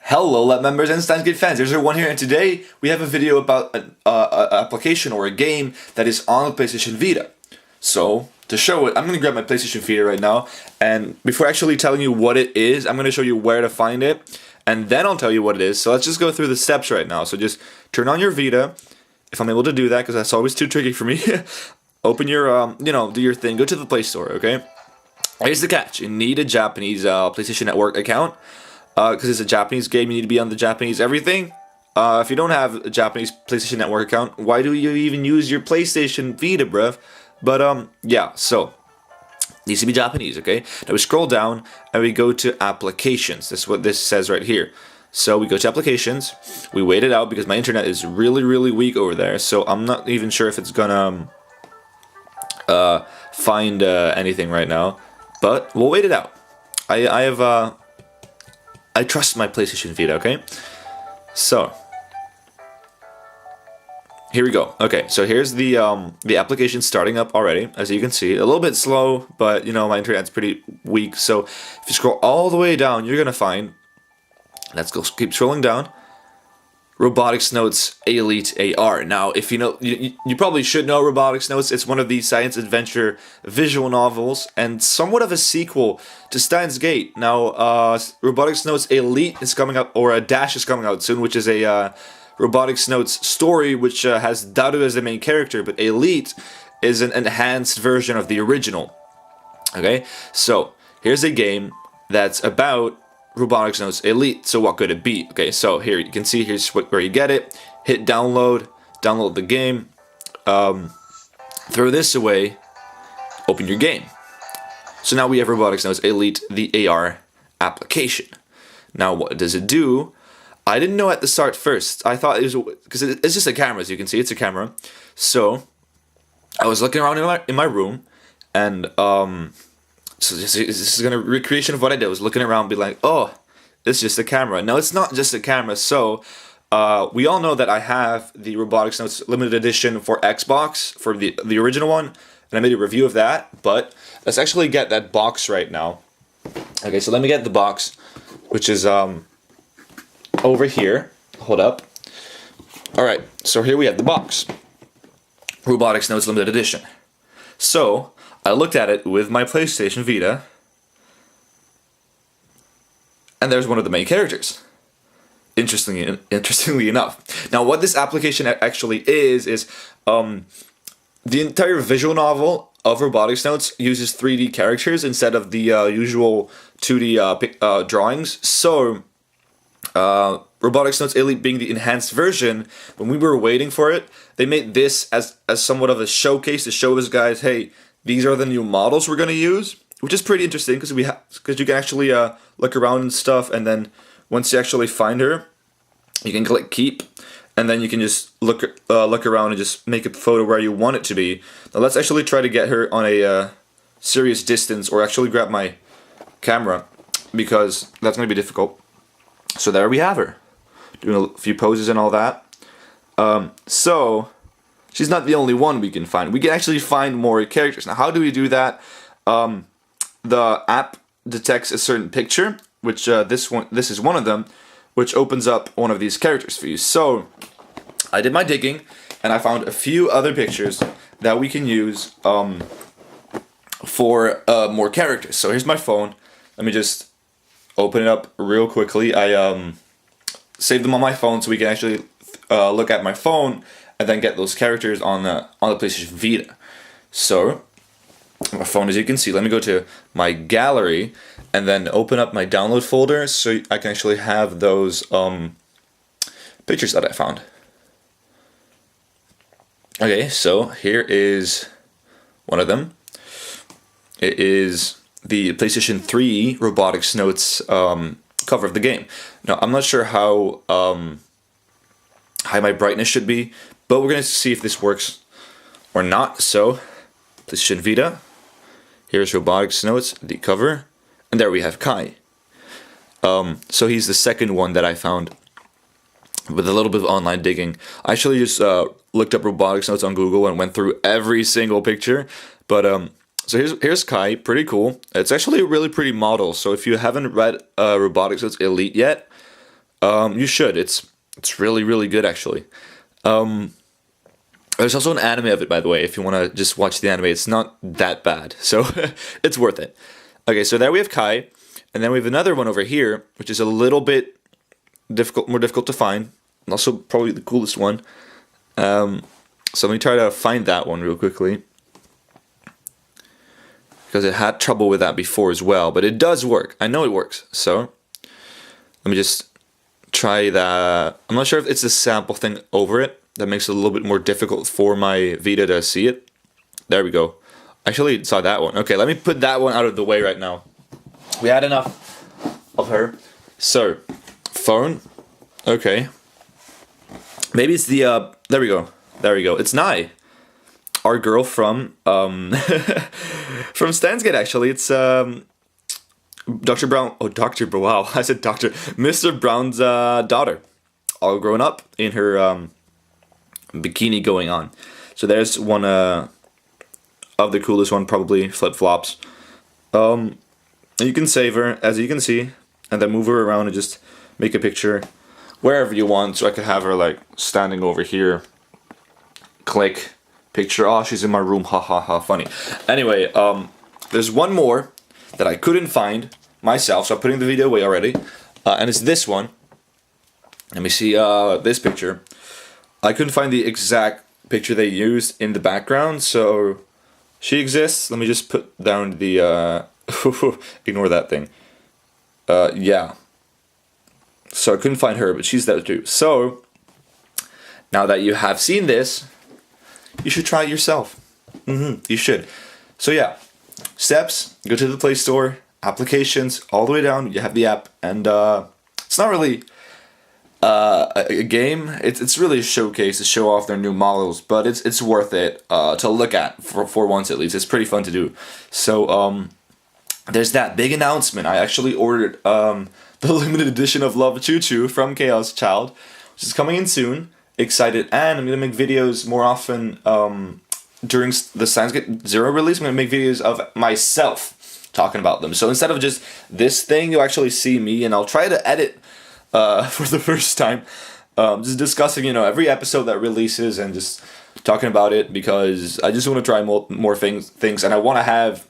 Hello lab members and Steins Gate fans, there's our one here, and today we have a video about an application or a game that is on the PlayStation Vita. So, to show it, I'm going to grab my PlayStation Vita right now, and before actually telling you what it is, I'm going to show you where to find it, and then I'll tell you what it is. So let's just go through the steps right now. So just turn on your Vita, if I'm able to do that, because that's always too tricky for me. Open your, do your thing, go to the Play Store, okay? Here's the catch, you need a Japanese PlayStation Network account. Because it's a Japanese game, you need to be on the Japanese everything. If you don't have a Japanese PlayStation Network account, why do you even use your PlayStation Vita, bruv? But, yeah, so, needs to be Japanese, okay? Now we scroll down, and we go to Applications. This is what this says right here. So we go to Applications, we wait it out, because my internet is really, really weak over there, so I'm not even sure if it's gonna find anything right now. But, we'll wait it out. I trust my PlayStation Vita, okay? So, here we go. Okay, so here's the application starting up already, as you can see. A little bit slow, but, my internet's pretty weak. So, if you scroll all the way down, you're going to find, let's go keep scrolling down, Robotics Notes Elite AR. Now, if you know, you probably should know Robotics Notes. It's one of these science adventure visual novels and somewhat of a sequel to Steins Gate. Now, Robotics Notes Elite is coming out, or a Dash is coming out soon, which is a Robotics Notes story, which has Daru as the main character, but Elite is an enhanced version of the original. Okay, so here's a game that's about Robotics Notes Elite. So what could it be? Okay, so here you can see here's where you get it. Hit download the game, throw this away, open your game. So now we have Robotics Notes Elite, the AR application. Now what does it do? I didn't know at the start first. I thought it was, because it's just a camera, as you can see, it's a camera. So I was looking around in my room, and so this is gonna recreation of what I did. I was looking around, be like, oh, it's just a camera. No, it's not just a camera. So we all know that I have the Robotics Notes limited edition for Xbox, for the original one, and I made a review of that. But let's actually get that box right now. Okay, so let me get the box, which is over here. Hold up. All right, so here we have the box, Robotics Notes limited edition. So I looked at it with my PlayStation Vita, and there's one of the main characters. Interestingly enough. Now, what this application actually is the entire visual novel of Robotics Notes uses 3D characters instead of the usual 2D drawings. So, Robotics Notes Elite being the enhanced version, when we were waiting for it, they made this as somewhat of a showcase to show us guys, hey, these are the new models we're going to use, which is pretty interesting because you can actually look around and stuff, and then once you actually find her, you can click keep, and then you can just look around and just make a photo where you want it to be. Now let's actually try to get her on a serious distance, or actually grab my camera, because that's going to be difficult. So there we have her, doing a few poses and all that. So she's not the only one we can find. We can actually find more characters. Now, how do we do that? The app detects a certain picture, which this is one of them, which opens up one of these characters for you. So I did my digging, and I found a few other pictures that we can use for more characters. So here's my phone. Let me just open it up real quickly. I saved them on my phone so we can actually look at my phone and then get those characters on the PlayStation Vita. So, my phone, as you can see, let me go to my gallery and then open up my download folder so I can actually have those pictures that I found. Okay, so here is one of them. It is the PlayStation 3 Robotics Notes cover of the game. Now, I'm not sure how high my brightness should be, but we're going to see if this works or not. So, PlayStation Vita, here's Robotics Notes, the cover, and there we have Kai. So he's the second one that I found with a little bit of online digging. I actually just looked up Robotics Notes on Google and went through every single picture, but So here's Kai, pretty cool. It's actually a really pretty model, so if you haven't read Robotics Notes Elite yet, You should. It's really really good actually. Um, there's also an anime of it, by the way. If you want to just watch the anime, it's not that bad, so it's worth it. Okay, so there we have Kai, and then we have another one over here, which is a little bit more difficult to find, and also probably the coolest one. So let me try to find that one real quickly, because it had trouble with that before as well, but it does work. I know it works. So let me just try that. I'm not sure if it's a sample thing over it that makes it a little bit more difficult for my Vita to see it. There we go. Actually saw that one. Okay, let me put that one out of the way right now. We had enough of her. So, phone. Okay. Maybe it's the, there we go. There we go. It's Nai. Our girl from, from Stansgate, actually. It's, Dr. Brown. Oh, Dr. Brown. Wow, I said Dr. Mr. Brown's daughter. All grown up in her bikini going on. So there's one of the coolest one, probably flip-flops. You can save her, as you can see, and then move her around and just make a picture wherever you want. So I could have her like standing over here. Click picture. Oh, she's in my room. Ha ha ha. Funny. Anyway, there's one more that I couldn't find myself, so I'm putting the video away already. And it's this one. Let me see this picture. I couldn't find the exact picture they used in the background, so she exists. Let me just put down the ignore that thing. Yeah. So I couldn't find her, but she's there too. So now that you have seen this, you should try it yourself. You should. So yeah, steps, go to the Play Store, applications, all the way down, you have the app, and it's not really a game. It's really a showcase to show off their new models, but it's worth it to look at for once at least. It's pretty fun to do. So there's that big announcement. I actually ordered the limited edition of Love Choo Choo from Chaos Child, which is coming in soon. Excited, and I'm gonna make videos more often during the Science Zero release. I'm gonna make videos of myself talking about them. So instead of just this thing, you'll actually see me, and I'll try to edit for the first time, just discussing, you know, every episode that releases and just talking about it, because I just want to try more things, and I want to have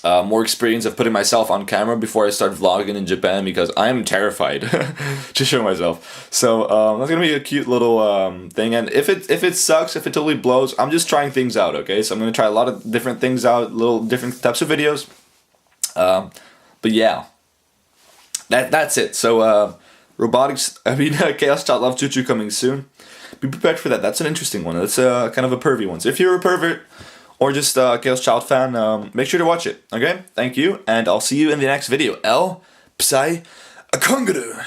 more experience of putting myself on camera before I start vlogging in Japan, because I'm terrified to show myself. So that's gonna be a cute little thing, and if it sucks, if it totally blows, I'm just trying things out. Okay, so I'm gonna try a lot of different things out, little different types of videos. But yeah, that's it. So Robotics, Chaos Child Love Choo Choo coming soon. Be prepared for that. That's an interesting one. That's kind of a pervy one. So if you're a pervert or just a Chaos Child fan, make sure to watch it. Okay? Thank you, and I'll see you in the next video. El Psy Akonguru.